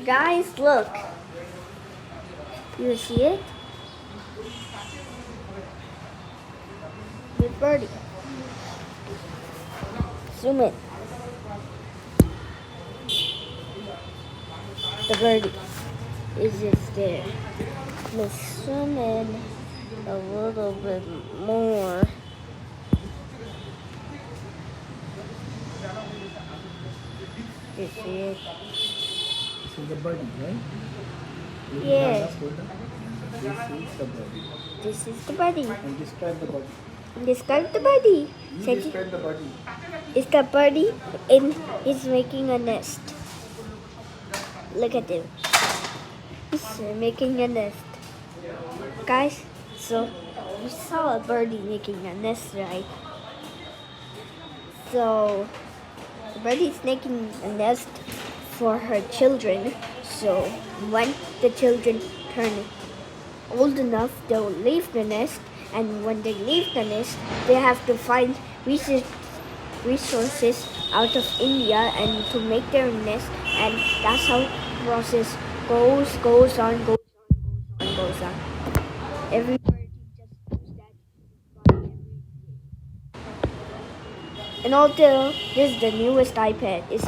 Guys, look. You see it? The birdie. Zoom in. The birdie is just there. Let's zoom in a little bit more. You see it? So the birdie, right? Yeah. This is the birdie. This is the birdie. And describe the birdie. Describe the birdie. You Said describe the birdie. it's the birdie and he's making a nest. Look at him. He's making a nest. Guys, so you saw a birdie making a nest, right? So the birdie's making a nest for her children. So when the children turn old enough, they'll leave the nest. And when they leave the nest, they have to find resources out of India and to make their nest. And that's how the process goes on. Every birdie just does that every day. And also, this is the newest iPad. It's